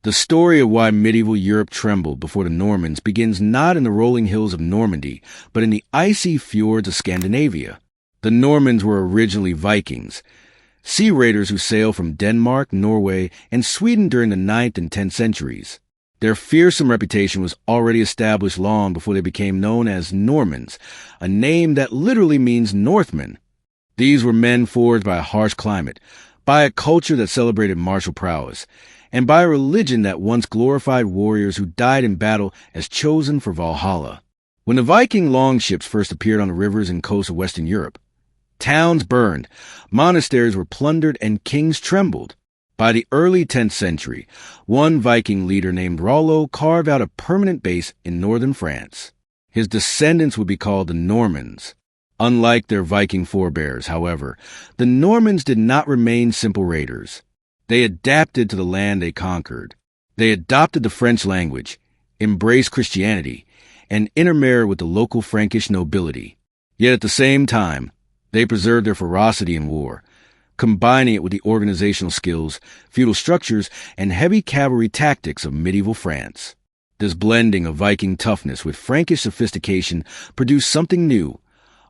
The story of why medieval Europe trembled before the Normans begins not in the rolling hills of Normandy, but in the icy fjords of Scandinavia. The Normans were originally Vikings, sea raiders who sailed from Denmark, Norway, and Sweden during the 9th and 10th centuries. Their fearsome reputation was already established long before they became known as Normans, a name that literally means Northmen. These were men forged by a harsh climate, by a culture that celebrated martial prowess, and by a religion that once glorified warriors who died in battle as chosen for Valhalla. When the Viking longships first appeared on the rivers and coasts of Western Europe, towns burned, monasteries were plundered, and kings trembled. By the early 10th century, one Viking leader named Rollo carved out a permanent base in northern France. His descendants would be called the Normans. Unlike their Viking forebears, however, the Normans did not remain simple raiders. They adapted to the land they conquered. They adopted the French language, embraced Christianity, and intermarried with the local Frankish nobility. Yet at the same time, they preserved their ferocity in war, combining it with the organizational skills, feudal structures, and heavy cavalry tactics of medieval France. This blending of Viking toughness with Frankish sophistication produced something new,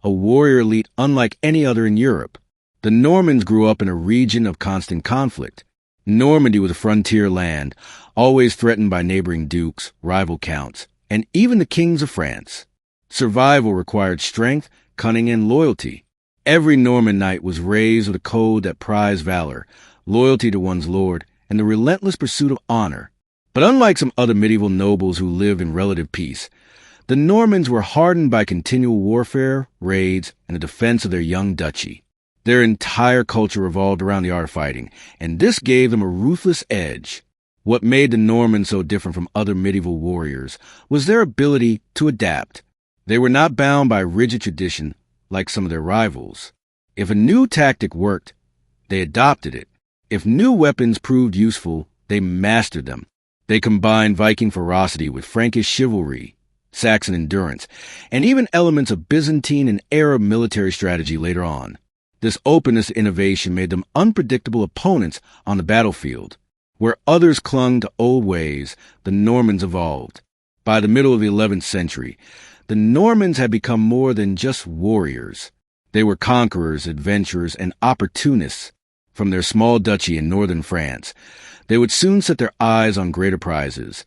a warrior elite unlike any other in Europe. The Normans grew up in a region of constant conflict. Normandy was a frontier land, always threatened by neighboring dukes, rival counts, and even the kings of France. Survival required strength, cunning, and loyalty. Every Norman knight was raised with a code that prized valor, loyalty to one's lord, and the relentless pursuit of honor. But unlike some other medieval nobles who lived in relative peace, the Normans were hardened by continual warfare, raids, and the defense of their young duchy. Their entire culture revolved around the art of fighting, and this gave them a ruthless edge. What made the Normans so different from other medieval warriors was their ability to adapt. They were not bound by rigid tradition like some of their rivals. If a new tactic worked, they adopted it. If new weapons proved useful, they mastered them. They combined Viking ferocity with Frankish chivalry, Saxon endurance, and even elements of Byzantine and Arab military strategy later on. This openness to innovation made them unpredictable opponents on the battlefield. Where others clung to old ways, the Normans evolved. By the middle of the 11th century, the Normans had become more than just warriors. They were conquerors, adventurers, and opportunists. From their small duchy in northern France, they would soon set their eyes on greater prizes.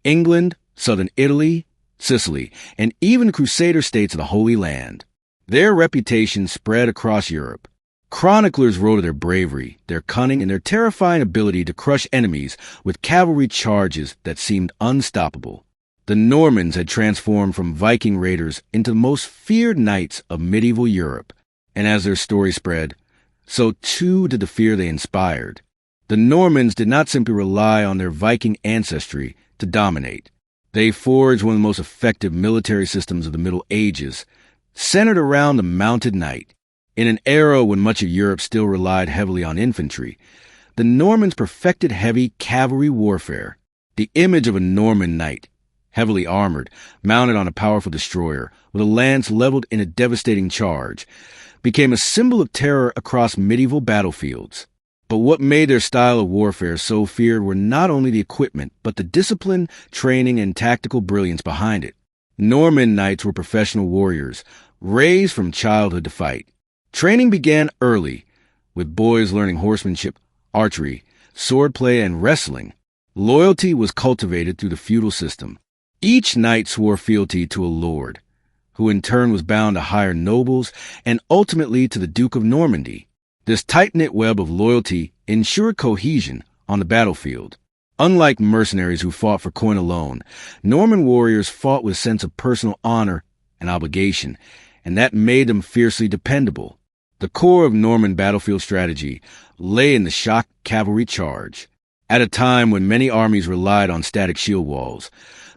England, southern Italy, Sicily, and even the Crusader states of the Holy Land. Their reputation spread across Europe. Chroniclers wrote of their bravery, their cunning, and their terrifying ability to crush enemies with cavalry charges that seemed unstoppable. The Normans had transformed from Viking raiders into the most feared knights of medieval Europe, and as their story spread, so too did the fear they inspired. The Normans did not simply rely on their Viking ancestry to dominate. They forged one of the most effective military systems of the Middle Ages, centered around the mounted knight. In an era when much of Europe still relied heavily on infantry, the Normans perfected heavy cavalry warfare. The image of a Norman knight, heavily armored, mounted on a powerful destroyer, with a lance leveled in a devastating charge, became a symbol of terror across medieval battlefields. But what made their style of warfare so feared were not only the equipment, but the discipline, training, and tactical brilliance behind it. Norman knights were professional warriors, raised from childhood to fight. Training began early, with boys learning horsemanship, archery, swordplay, and wrestling. Loyalty was cultivated through the feudal system. Each knight swore fealty to a lord, who in turn was bound to higher nobles and ultimately to the Duke of Normandy. This tight-knit web of loyalty ensured cohesion on the battlefield. Unlike mercenaries who fought for coin alone, Norman warriors fought with a sense of personal honor and obligation, and that made them fiercely dependable. The core of Norman battlefield strategy lay in the shock cavalry charge. At a time when many armies relied on static shield walls,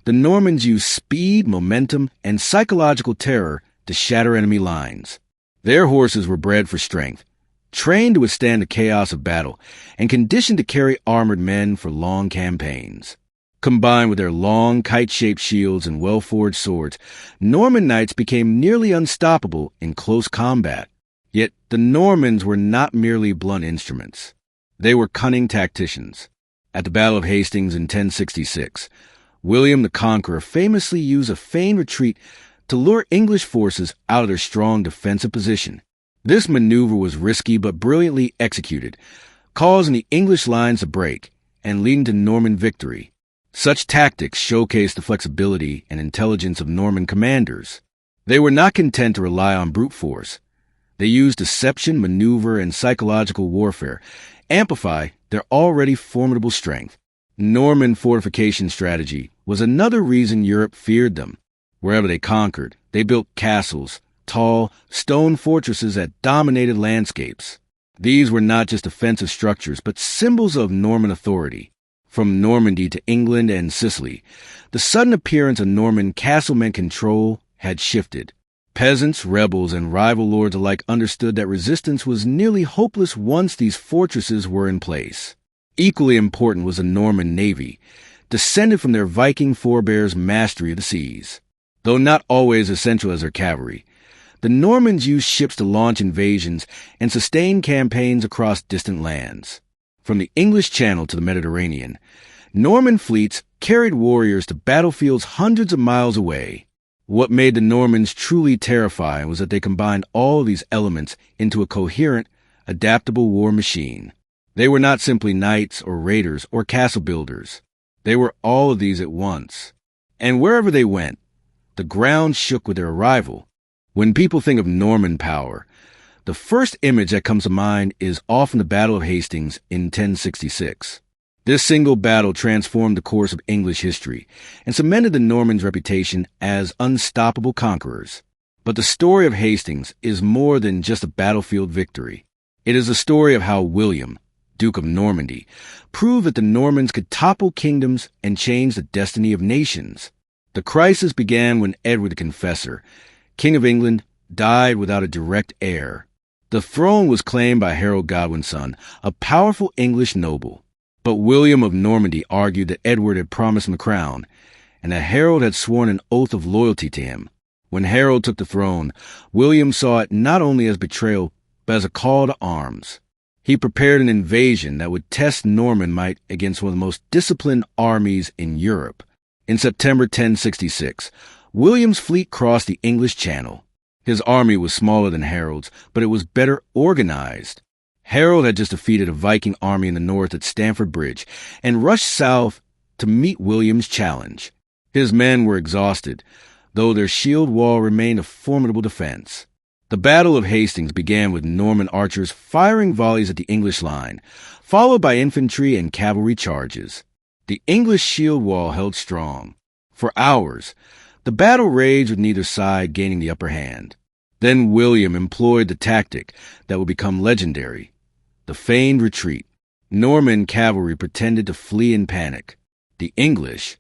the Normans used speed, momentum, and psychological terror to shatter enemy lines. Their horses were bred for strength, trained to withstand the chaos of battle, and conditioned to carry armored men for long campaigns. Combined with their long, kite-shaped shields and well-forged swords, Norman knights became nearly unstoppable in close combat. Yet the Normans were not merely blunt instruments. They were cunning tacticians. At the Battle of Hastings in 1066, William the Conqueror famously used a feigned retreat to lure English forces out of their strong defensive position. This maneuver was risky but brilliantly executed, causing the English lines to break and leading to Norman victory. Such tactics showcased the flexibility and intelligence of Norman commanders. They were not content to rely on brute force. They used deception, maneuver, and psychological warfare, amplify their already formidable strength. Norman fortification strategy was another reason Europe feared them. Wherever they conquered, they built castles, tall, stone fortresses that dominated landscapes. These were not just defensive structures, but symbols of Norman authority. From Normandy to England and Sicily, the sudden appearance of Norman castlemen control had shifted. Peasants, rebels, and rival lords alike understood that resistance was nearly hopeless once these fortresses were in place. Equally important was the Norman navy, descended from their Viking forebears' mastery of the seas. Though not always as essential as their cavalry, the Normans used ships to launch invasions and sustain campaigns across distant lands. From the English Channel to the Mediterranean, Norman fleets carried warriors to battlefields hundreds of miles away. What made the Normans truly terrifying was that they combined all of these elements into a coherent, adaptable war machine. They were not simply knights or raiders or castle builders. They were all of these at once. And wherever they went, the ground shook with their arrival. When people think of Norman power, the first image that comes to mind is often the Battle of Hastings in 1066. This single battle transformed the course of English history and cemented the Normans' reputation as unstoppable conquerors. But the story of Hastings is more than just a battlefield victory. It is a story of how William, Duke of Normandy, proved that the Normans could topple kingdoms and change the destiny of nations. The crisis began when Edward the Confessor, King of England, died without a direct heir. The throne was claimed by Harold Godwin's son, a powerful English noble. But William of Normandy argued that Edward had promised him the crown, and that Harold had sworn an oath of loyalty to him. When Harold took the throne, William saw it not only as betrayal, but as a call to arms. He prepared an invasion that would test Norman might against one of the most disciplined armies in Europe. In September 1066, William's fleet crossed the English Channel. His army was smaller than Harold's, but it was better organized. Harold had just defeated a Viking army in the north at Stamford Bridge and rushed south to meet William's challenge. His men were exhausted, though their shield wall remained a formidable defense. The Battle of Hastings began with Norman archers firing volleys at the English line, followed by infantry and cavalry charges. The English shield wall held strong. For hours, the battle raged with neither side gaining the upper hand. Then William employed the tactic that would become legendary: the feigned retreat. Norman cavalry pretended to flee in panic. The English,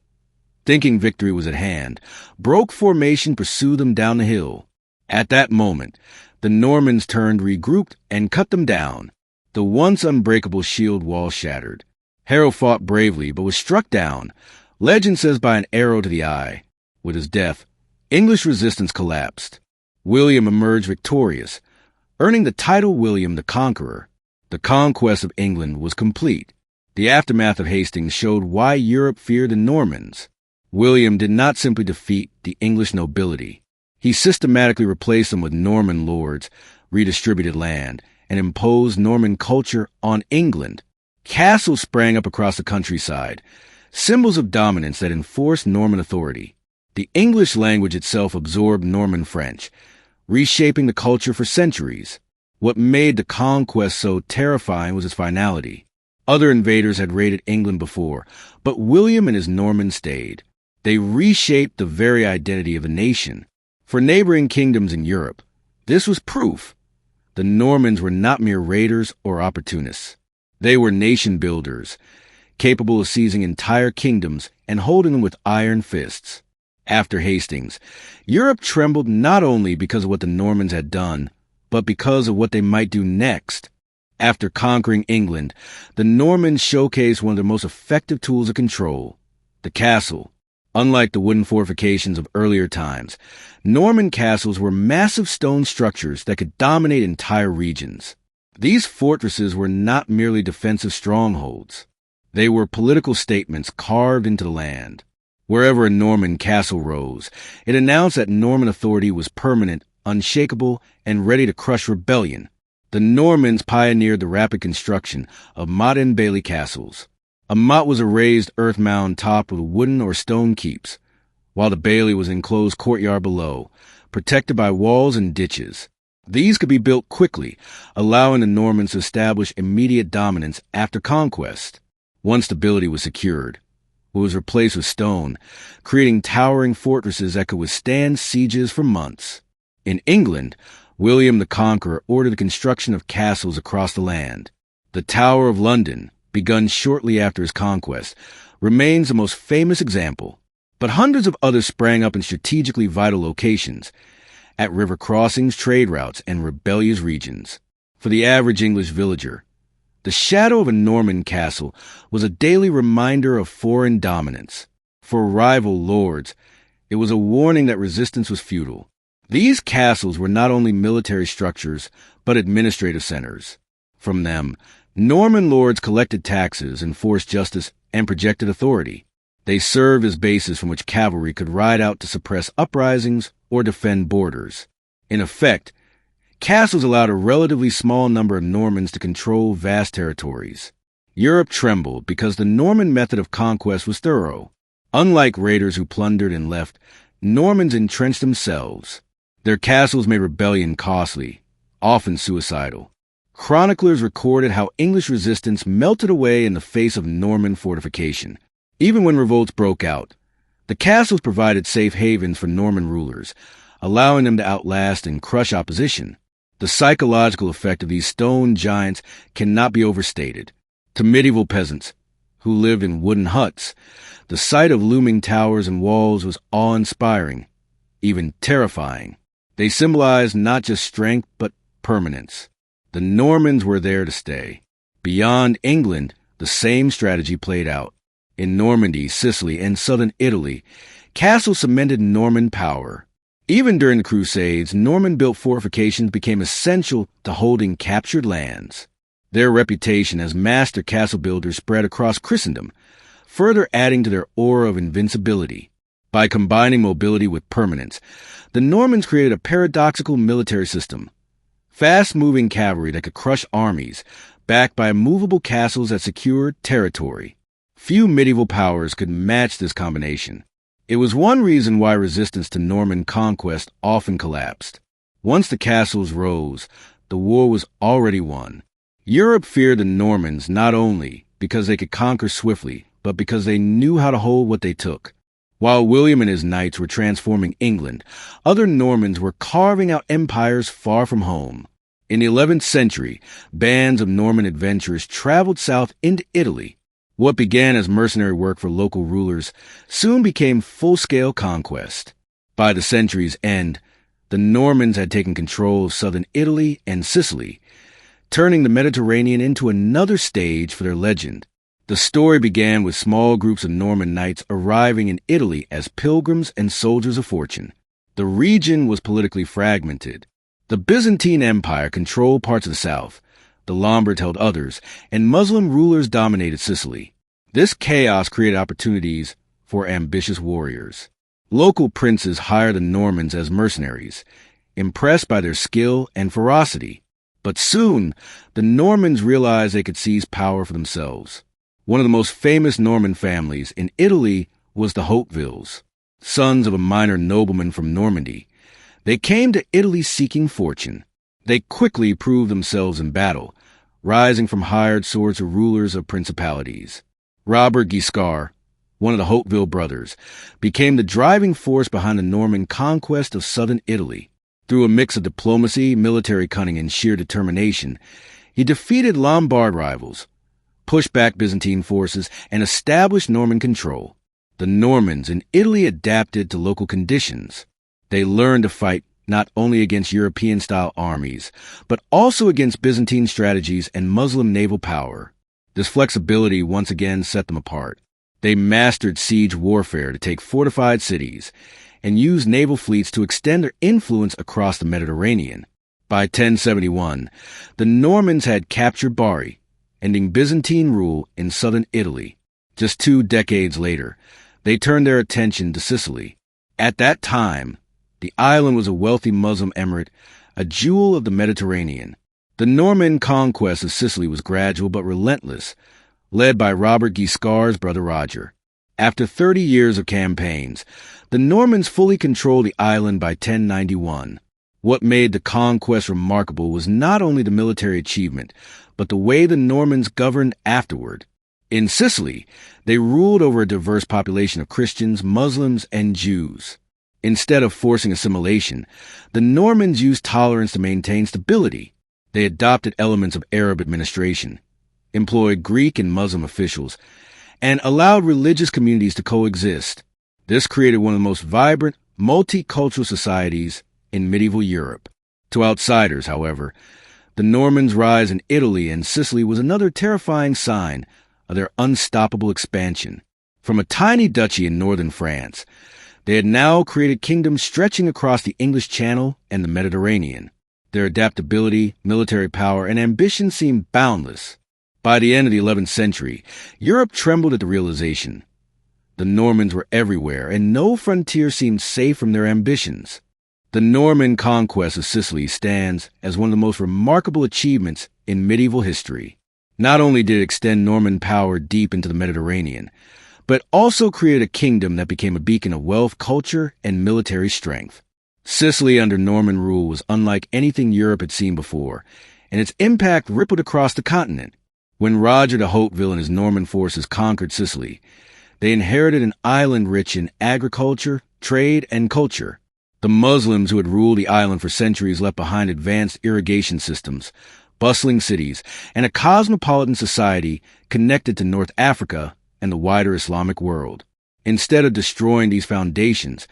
thinking victory was at hand, broke formation, pursued them down the hill. At that moment, the Normans turned, regrouped, and cut them down. The once unbreakable shield wall shattered. Harold fought bravely, but was struck down, legend says by an arrow to the eye. With his death, English resistance collapsed. William emerged victorious, earning the title William the Conqueror. The conquest of England was complete. The aftermath of Hastings showed why Europe feared the Normans. William did not simply defeat the English nobility. He systematically replaced them with Norman lords, redistributed land, and imposed Norman culture on England. Castles sprang up across the countryside, symbols of dominance that enforced Norman authority. The English language itself absorbed Norman French, reshaping the culture for centuries. What made the conquest so terrifying was its finality. Other invaders had raided England before, but William and his Normans stayed. They reshaped the very identity of a nation. For neighboring kingdoms in Europe, this was proof. The Normans were not mere raiders or opportunists. They were nation builders, capable of seizing entire kingdoms and holding them with iron fists. After Hastings, Europe trembled not only because of what the Normans had done, but because of what they might do next. After conquering England, the Normans showcased one of their most effective tools of control: the castle. Unlike the wooden fortifications of earlier times, Norman castles were massive stone structures that could dominate entire regions. These fortresses were not merely defensive strongholds. They were political statements carved into the land. Wherever a Norman castle rose, it announced that Norman authority was permanent, unshakable, and ready to crush rebellion. The Normans pioneered the rapid construction of motte and bailey castles. A motte was a raised earth mound topped with wooden or stone keeps, while the bailey was an enclosed courtyard below, protected by walls and ditches. These could be built quickly, allowing the Normans to establish immediate dominance after conquest. Once stability was secured, it was replaced with stone, creating towering fortresses that could withstand sieges for months. In England, William the Conqueror ordered the construction of castles across the land. The Tower of London, begun shortly after his conquest, remains the most famous example. But hundreds of others sprang up in strategically vital locations, at river crossings, trade routes, and rebellious regions. For the average English villager, the shadow of a Norman castle was a daily reminder of foreign dominance. For rival lords, it was a warning that resistance was futile. These castles were not only military structures, but administrative centers. From them, Norman lords collected taxes, enforced justice, and projected authority. They served as bases from which cavalry could ride out to suppress uprisings or defend borders. In effect, castles allowed a relatively small number of Normans to control vast territories. Europe trembled because the Norman method of conquest was thorough. Unlike raiders who plundered and left, Normans entrenched themselves. Their castles made rebellion costly, often suicidal. Chroniclers recorded how English resistance melted away in the face of Norman fortification. Even when revolts broke out, the castles provided safe havens for Norman rulers, allowing them to outlast and crush opposition. The psychological effect of these stone giants cannot be overstated. To medieval peasants, who lived in wooden huts, the sight of looming towers and walls was awe-inspiring, even terrifying. They symbolized not just strength, but permanence. The Normans were there to stay. Beyond England, the same strategy played out. In Normandy, Sicily, and southern Italy, castles cemented Norman power. Even during the Crusades, Norman-built fortifications became essential to holding captured lands. Their reputation as master castle builders spread across Christendom, further adding to their aura of invincibility. By combining mobility with permanence, the Normans created a paradoxical military system. Fast-moving cavalry that could crush armies, backed by immovable castles that secured territory. Few medieval powers could match this combination. It was one reason why resistance to Norman conquest often collapsed. Once the castles rose, the war was already won. Europe feared the Normans not only because they could conquer swiftly, but because they knew how to hold what they took. While William and his knights were transforming England, other Normans were carving out empires far from home. In the 11th century, bands of Norman adventurers traveled south into Italy. What began as mercenary work for local rulers soon became full-scale conquest. By the century's end, the Normans had taken control of southern Italy and Sicily, turning the Mediterranean into another stage for their legend. The story began with small groups of Norman knights arriving in Italy as pilgrims and soldiers of fortune. The region was politically fragmented. The Byzantine Empire controlled parts of the south, the Lombards held others, and Muslim rulers dominated Sicily. This chaos created opportunities for ambitious warriors. Local princes hired the Normans as mercenaries, impressed by their skill and ferocity. But soon, the Normans realized they could seize power for themselves. One of the most famous Norman families in Italy was the Hautevilles, sons of a minor nobleman from Normandy. They came to Italy seeking fortune. They quickly proved themselves in battle, rising from hired swords of rulers of principalities. Robert Guiscard, one of the Hauteville brothers, became the driving force behind the Norman conquest of southern Italy. Through a mix of diplomacy, military cunning, and sheer determination, he defeated Lombard rivals, pushed back Byzantine forces, and established Norman control. The Normans in Italy adapted to local conditions. They learned to fight not only against European-style armies, but also against Byzantine strategies and Muslim naval power. This flexibility once again set them apart. They mastered siege warfare to take fortified cities and used naval fleets to extend their influence across the Mediterranean. By 1071, the Normans had captured Bari, ending Byzantine rule in southern Italy. Just 2 decades later, they turned their attention to Sicily. At that time, the island was a wealthy Muslim emirate, a jewel of the Mediterranean. The Norman conquest of Sicily was gradual but relentless, led by Robert Guiscard's brother Roger. After 30 years of campaigns, the Normans fully controlled the island by 1091. What made the conquest remarkable was not only the military achievement, but the way the Normans governed afterward. In Sicily, they ruled over a diverse population of Christians, Muslims, and Jews. Instead of forcing assimilation, the Normans used tolerance to maintain stability. They adopted elements of Arab administration, employed Greek and Muslim officials, and allowed religious communities to coexist. This created one of the most vibrant, multicultural societies in medieval Europe. To outsiders, however, the Normans' rise in Italy and Sicily was another terrifying sign of their unstoppable expansion. From a tiny duchy in northern France, they had now created kingdoms stretching across the English Channel and the Mediterranean. Their adaptability, military power, and ambition seemed boundless. By the end of the 11th century, Europe trembled at the realization. The Normans were everywhere, and no frontier seemed safe from their ambitions. The Norman conquest of Sicily stands as one of the most remarkable achievements in medieval history. Not only did it extend Norman power deep into the Mediterranean, but also created a kingdom that became a beacon of wealth, culture, and military strength. Sicily under Norman rule was unlike anything Europe had seen before, and its impact rippled across the continent. When Roger de Hauteville and his Norman forces conquered Sicily, they inherited an island rich in agriculture, trade, and culture. The Muslims who had ruled the island for centuries left behind advanced irrigation systems, bustling cities, and a cosmopolitan society connected to North Africa and the wider Islamic world. Instead of destroying these foundations,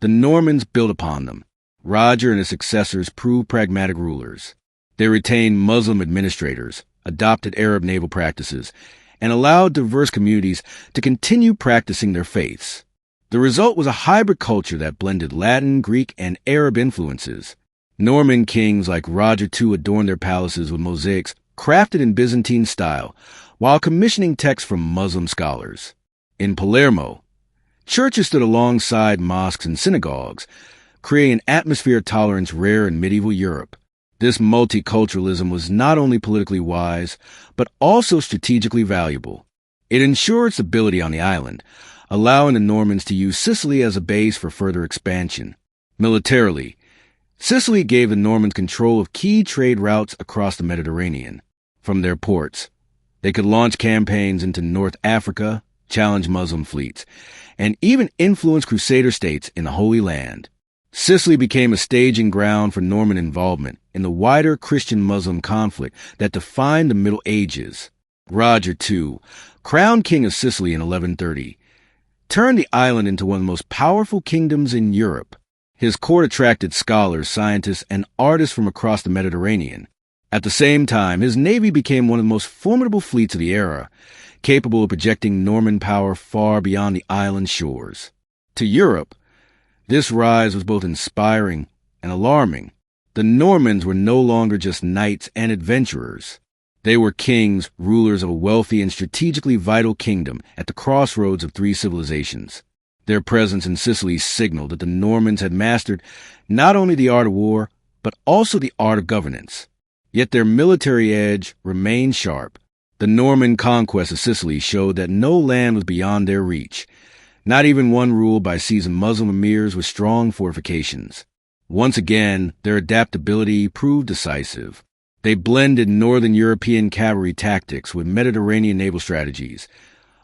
the Normans built upon them. Roger and his successors proved pragmatic rulers. They retained Muslim administrators, adopted Arab naval practices, and allowed diverse communities to continue practicing their faiths. The result was a hybrid culture that blended Latin, Greek, and Arab influences. Norman kings like Roger II adorned their palaces with mosaics crafted in Byzantine style, while commissioning texts from Muslim scholars. In Palermo, churches stood alongside mosques and synagogues, creating an atmosphere of tolerance rare in medieval Europe. This multiculturalism was not only politically wise, but also strategically valuable. It ensured stability on the island, allowing the Normans to use Sicily as a base for further expansion. Militarily, Sicily gave the Normans control of key trade routes across the Mediterranean. From their ports, they could launch campaigns into North Africa, challenge Muslim fleets, and even influence Crusader states in the Holy Land. Sicily became a staging ground for Norman involvement in the wider Christian-Muslim conflict that defined the Middle Ages. Roger II, crowned king of Sicily in 1130, turned the island into one of the most powerful kingdoms in Europe. His court attracted scholars, scientists, and artists from across the Mediterranean. At the same time, his navy became one of the most formidable fleets of the era, capable of projecting Norman power far beyond the island's shores. To Europe, this rise was both inspiring and alarming. The Normans were no longer just knights and adventurers. They were kings, rulers of a wealthy and strategically vital kingdom at the crossroads of 3 civilizations. Their presence in Sicily signaled that the Normans had mastered not only the art of war, but also the art of governance. Yet their military edge remained sharp. The Norman conquest of Sicily showed that no land was beyond their reach, not even one ruled by seasoned Muslim emirs with strong fortifications. Once again, their adaptability proved decisive. They blended Northern European cavalry tactics with Mediterranean naval strategies,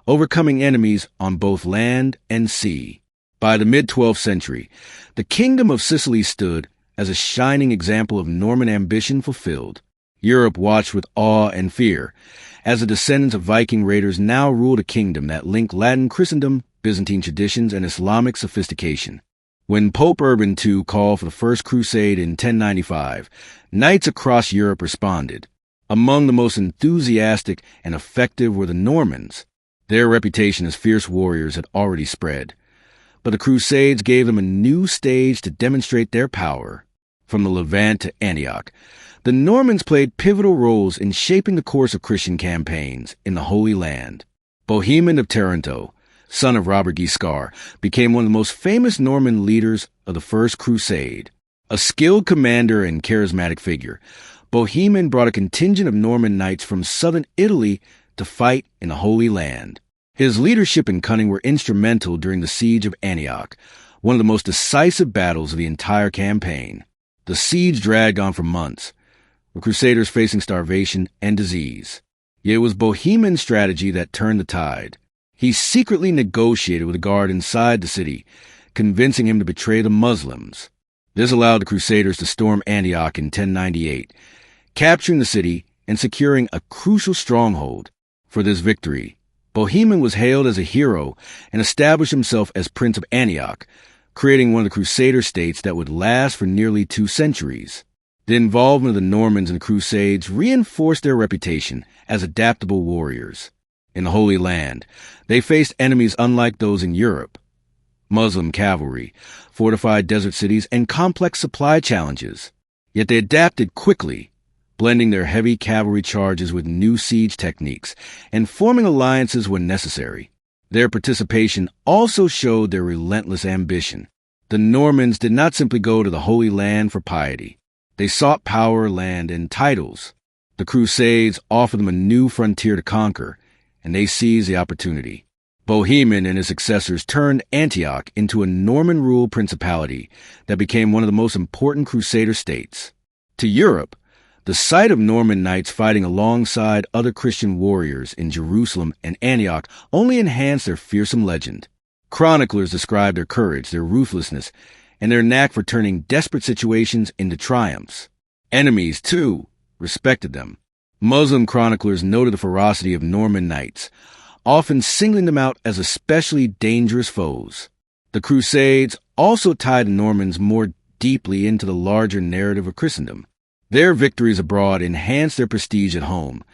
overcoming enemies on both land and sea. By the mid-12th century, the Kingdom of Sicily stood as a shining example of Norman ambition fulfilled. Europe watched with awe and fear as the descendants of Viking raiders now ruled a kingdom that linked Latin Christendom, Byzantine traditions, and Islamic sophistication. When Pope Urban II called for the First Crusade in 1095, knights across Europe responded. Among the most enthusiastic and effective were the Normans. Their reputation as fierce warriors had already spread, but the Crusades gave them a new stage to demonstrate their power. From the Levant to Antioch, The Normans played pivotal roles in shaping the course of Christian campaigns in the Holy Land. Bohemond of Taranto, son of Robert Guiscard, became one of the most famous Norman leaders of the First Crusade. A skilled commander and charismatic figure, Bohemond brought a contingent of Norman knights from southern Italy to fight in the Holy Land. His leadership and cunning were instrumental during the siege of Antioch, one of the most decisive battles of the entire campaign. The siege dragged on for months, with Crusaders facing starvation and disease. Yet it was Bohemond's strategy that turned the tide. He secretly negotiated with a guard inside the city, convincing him to betray the Muslims. This allowed the Crusaders to storm Antioch in 1098, capturing the city and securing a crucial stronghold. For this victory, Bohemond was hailed as a hero and established himself as Prince of Antioch, creating one of the Crusader states that would last for nearly 2 centuries. The involvement of the Normans in the Crusades reinforced their reputation as adaptable warriors. In the Holy Land, they faced enemies unlike those in Europe: Muslim cavalry, fortified desert cities, and complex supply challenges. Yet they adapted quickly, blending their heavy cavalry charges with new siege techniques and forming alliances when necessary. Their participation also showed their relentless ambition. The Normans did not simply go to the Holy Land for piety. They sought power, land, and titles. The Crusades offered them a new frontier to conquer, and they seized the opportunity. Bohemond and his successors turned Antioch into a Norman-ruled principality that became one of the most important Crusader states. To Europe, the sight of Norman knights fighting alongside other Christian warriors in Jerusalem and Antioch only enhanced their fearsome legend. Chroniclers describe their courage, their ruthlessness, and their knack for turning desperate situations into triumphs. Enemies, too, respected them. Muslim chroniclers noted the ferocity of Norman knights, often singling them out as especially dangerous foes. The Crusades also tied the Normans more deeply into the larger narrative of Christendom. Their victories abroad enhanced their prestige at home,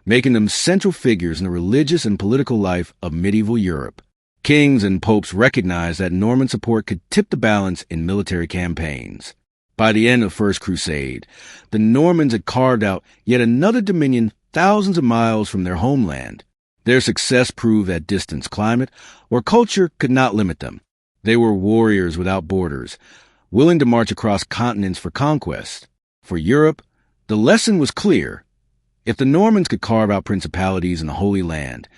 making them central figures in the religious and political life of medieval Europe. Kings and popes recognized that Norman support could tip the balance in military campaigns. By the end of the First Crusade, the Normans had carved out yet another dominion thousands of miles from their homeland. Their success proved that distance, climate, or culture could not limit them. They were warriors without borders, willing to march across continents for conquest. For Europe, the lesson was clear. If the Normans could carve out principalities in the Holy Land,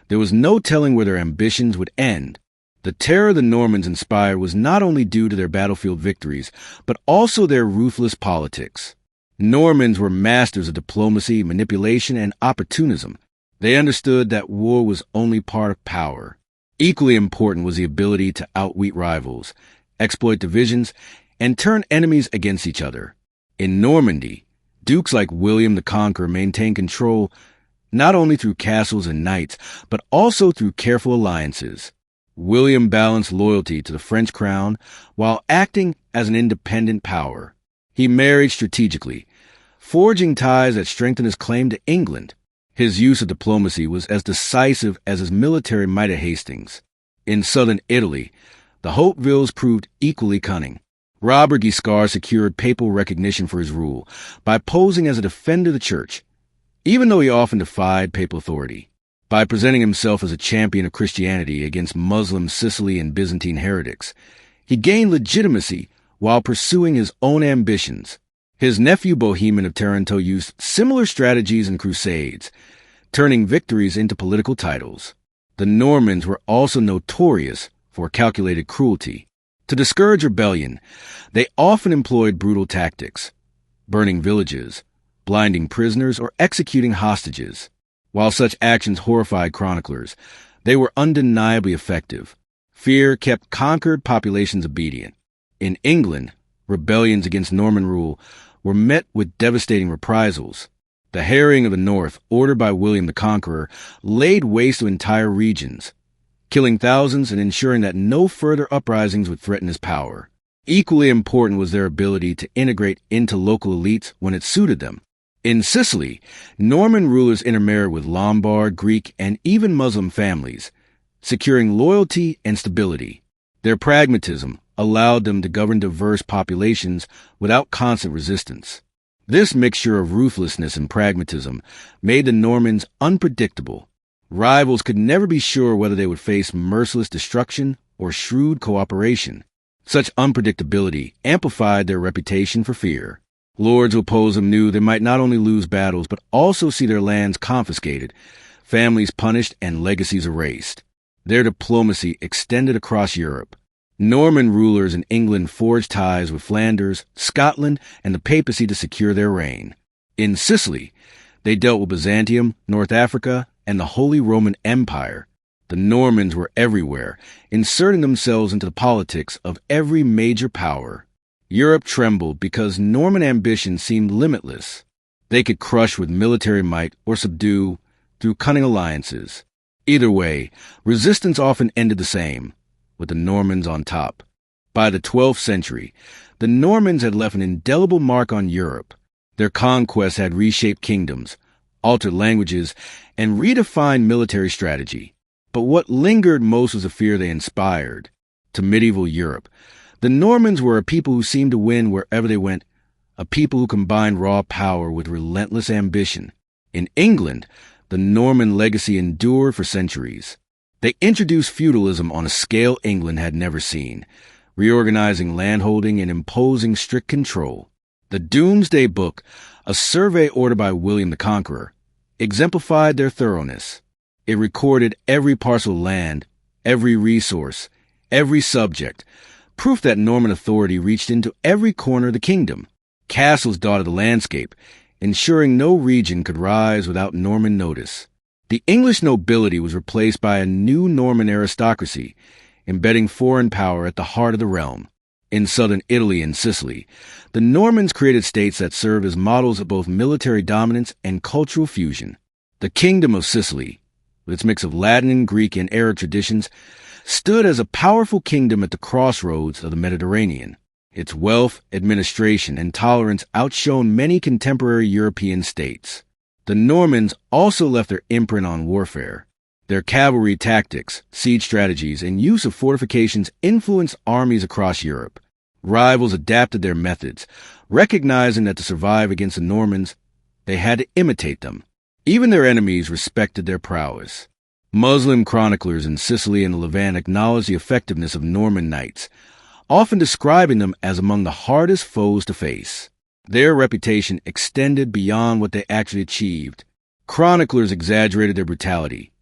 there was no telling where their ambitions would end. The terror the Normans inspired was not only due to their battlefield victories, but also their ruthless politics. Normans were masters of diplomacy, manipulation, and opportunism. They understood that war was only part of power. Equally important was the ability to outwit rivals, exploit divisions, and turn enemies against each other. In Normandy, dukes like William the Conqueror maintained control not only through castles and knights, but also through careful alliances. William balanced loyalty to the French crown while acting as an independent power. He married strategically, forging ties that strengthened his claim to England. His use of diplomacy was as decisive as his military might at Hastings. In southern Italy, the Hautevilles proved equally cunning. Robert Guiscard secured papal recognition for his rule by posing as a defender of the church, even though he often defied papal authority. By presenting himself as a champion of Christianity against Muslim Sicily and Byzantine heretics, he gained legitimacy while pursuing his own ambitions. His nephew Bohemond of Taranto used similar strategies in Crusades, turning victories into political titles. The Normans were also notorious for calculated cruelty. To discourage rebellion, they often employed brutal tactics, burning villages, blinding prisoners, or executing hostages. While such actions horrified chroniclers, they were undeniably effective. Fear kept conquered populations obedient. In England, rebellions against Norman rule were met with devastating reprisals. The harrying of the North, ordered by William the Conqueror, laid waste to entire regions, killing thousands and ensuring that no further uprisings would threaten his power. Equally important was their ability to integrate into local elites when it suited them. In Sicily, Norman rulers intermarried with Lombard, Greek, and even Muslim families, securing loyalty and stability. Their pragmatism allowed them to govern diverse populations without constant resistance. This mixture of ruthlessness and pragmatism made the Normans unpredictable. Rivals could never be sure whether they would face merciless destruction or shrewd cooperation. Such unpredictability amplified their reputation for fear. Lords who opposed them knew they might not only lose battles, but also see their lands confiscated, families punished, and legacies erased. Their diplomacy extended across Europe. Norman rulers in England forged ties with Flanders, Scotland, and the papacy to secure their reign. In Sicily, they dealt with Byzantium, North Africa, and the Holy Roman Empire. The Normans were everywhere, inserting themselves into the politics of every major power. Europe trembled because Norman ambition seemed limitless. They could crush with military might or subdue through cunning alliances. Either way, resistance often ended the same, with the Normans on top. By the 12th century, the Normans had left an indelible mark on Europe. Their conquests had reshaped kingdoms, altered languages, and redefined military strategy. But what lingered most was the fear they inspired. To medieval Europe, the Normans were a people who seemed to win wherever they went, a people who combined raw power with relentless ambition. In England, the Norman legacy endured for centuries. They introduced feudalism on a scale England had never seen, reorganizing landholding and imposing strict control. The Domesday Book, a survey ordered by William the Conqueror, exemplified their thoroughness. It recorded every parcel of land, every resource, every subject, proof that Norman authority reached into every corner of the kingdom. Castles dotted the landscape, ensuring no region could rise without Norman notice. The English nobility was replaced by a new Norman aristocracy, embedding foreign power at the heart of the realm. In southern Italy and Sicily, the Normans created states that served as models of both military dominance and cultural fusion. The Kingdom of Sicily, with its mix of Latin and Greek and Arab traditions, stood as a powerful kingdom at the crossroads of the Mediterranean. Its wealth, administration, and tolerance outshone many contemporary European states. The Normans also left their imprint on warfare. Their cavalry tactics, siege strategies, and use of fortifications influenced armies across Europe. Rivals adapted their methods, recognizing that to survive against the Normans, they had to imitate them. Even their enemies respected their prowess. Muslim chroniclers in Sicily and the Levant acknowledged the effectiveness of Norman knights, often describing them as among the hardest foes to face. Their reputation extended beyond what they actually achieved. Chroniclers exaggerated their brutality.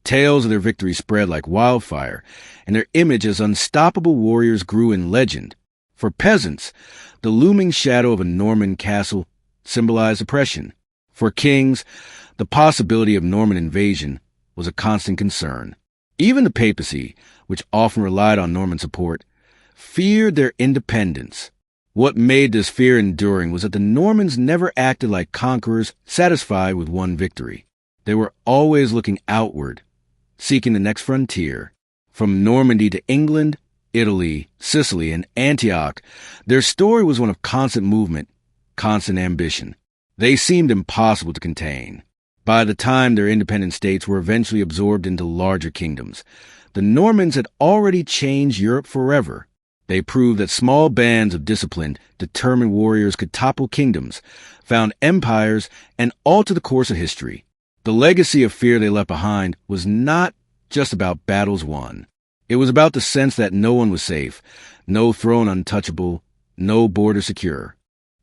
Tales of their victories spread like wildfire, and their image as unstoppable warriors grew in legend. For peasants, the looming shadow of a Norman castle symbolized oppression. For kings, the possibility of Norman invasion was a constant concern. Even the papacy, which often relied on Norman support, feared their independence. What made this fear enduring was that the Normans never acted like conquerors satisfied with one victory. They were always looking outward, seeking the next frontier. From Normandy to England, Italy, Sicily, and Antioch, their story was one of constant movement, constant ambition. They seemed impossible to contain. By the time their independent states were eventually absorbed into larger kingdoms, the Normans had already changed Europe forever. They proved that small bands of disciplined, determined warriors could topple kingdoms, found empires, and alter the course of history. The legacy of fear they left behind was not just about battles won. It was about the sense that no one was safe, no throne untouchable, no border secure.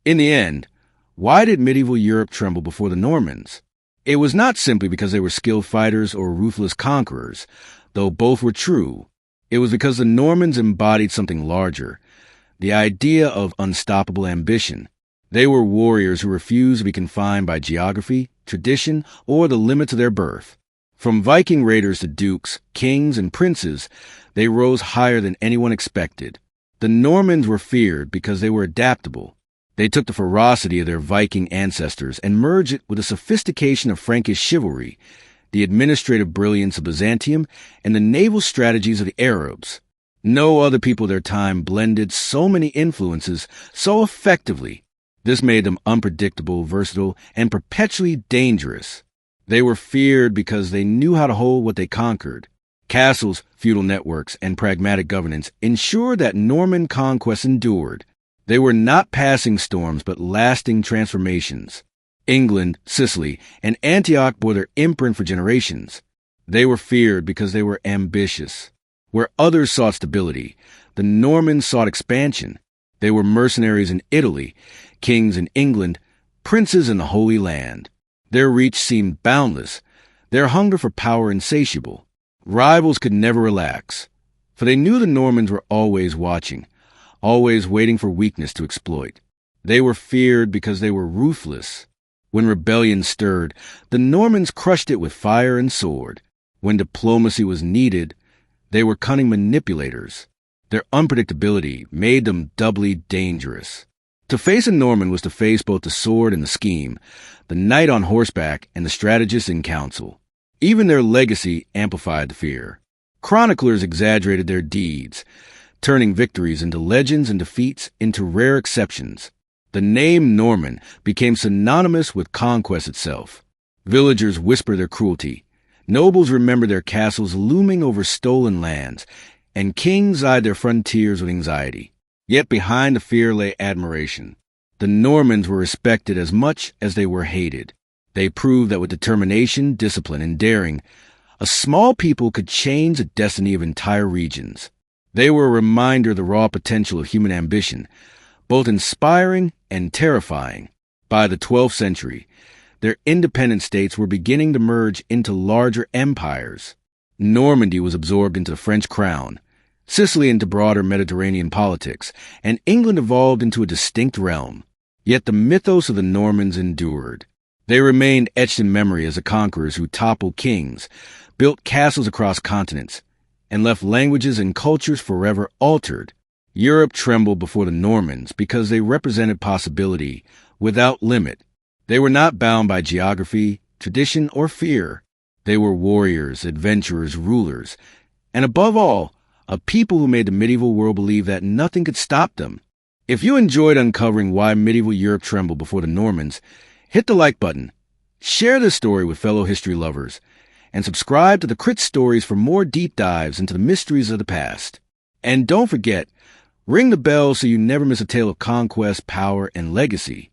In the end, why did medieval Europe tremble before the Normans? It was not simply because they were skilled fighters or ruthless conquerors, though both were true. It was because the Normans embodied something larger, the idea of unstoppable ambition. They were warriors who refused to be confined by geography, tradition, or the limits of their birth. From Viking raiders to dukes, kings, and princes, they rose higher than anyone expected. The Normans were feared because they were adaptable. They took the ferocity of their Viking ancestors and merged it with the sophistication of Frankish chivalry, the administrative brilliance of Byzantium, and the naval strategies of the Arabs. No other people of their time blended so many influences so effectively. This made them unpredictable, versatile, and perpetually dangerous. They were feared because they knew how to hold what they conquered. Castles, feudal networks, and pragmatic governance ensured that Norman conquest endured. They were not passing storms, but lasting transformations. England, Sicily, and Antioch bore their imprint for generations. They were feared because they were ambitious. Where others sought stability, the Normans sought expansion. They were mercenaries in Italy, kings in England, princes in the Holy Land. Their reach seemed boundless, their hunger for power insatiable. Rivals could never relax, for they knew the Normans were always watching, always waiting for weakness to exploit. They were feared because they were ruthless. When rebellion stirred, the Normans crushed it with fire and sword. When diplomacy was needed, they were cunning manipulators. Their unpredictability made them doubly dangerous. To face a Norman was to face both the sword and the scheme, the knight on horseback and the strategist in council. Even their legacy amplified the fear. Chroniclers exaggerated their deeds, turning victories into legends and defeats into rare exceptions. The name Norman became synonymous with conquest itself. Villagers whisper their cruelty. Nobles remember their castles looming over stolen lands, and kings eyed their frontiers with anxiety. Yet behind the fear lay admiration. The Normans were respected as much as they were hated. They proved that with determination, discipline, and daring, a small people could change the destiny of entire regions. They were a reminder of the raw potential of human ambition, both inspiring and terrifying. By the 12th century, their independent states were beginning to merge into larger empires. Normandy was absorbed into the French crown, Sicily into broader Mediterranean politics, and England evolved into a distinct realm. Yet the mythos of the Normans endured. They remained etched in memory as the conquerors who toppled kings, built castles across continents, and left languages and cultures forever altered. Europe trembled before the Normans because they represented possibility without limit. They were not bound by geography, tradition, or fear. They were warriors, adventurers, rulers, and above all, a people who made the medieval world believe that nothing could stop them. If you enjoyed uncovering why medieval Europe trembled before the Normans, hit the like button, share this story with fellow history lovers, and subscribe to the Crit Stories for more deep dives into the mysteries of the past. And don't forget, ring the bell so you never miss a tale of conquest, power, and legacy.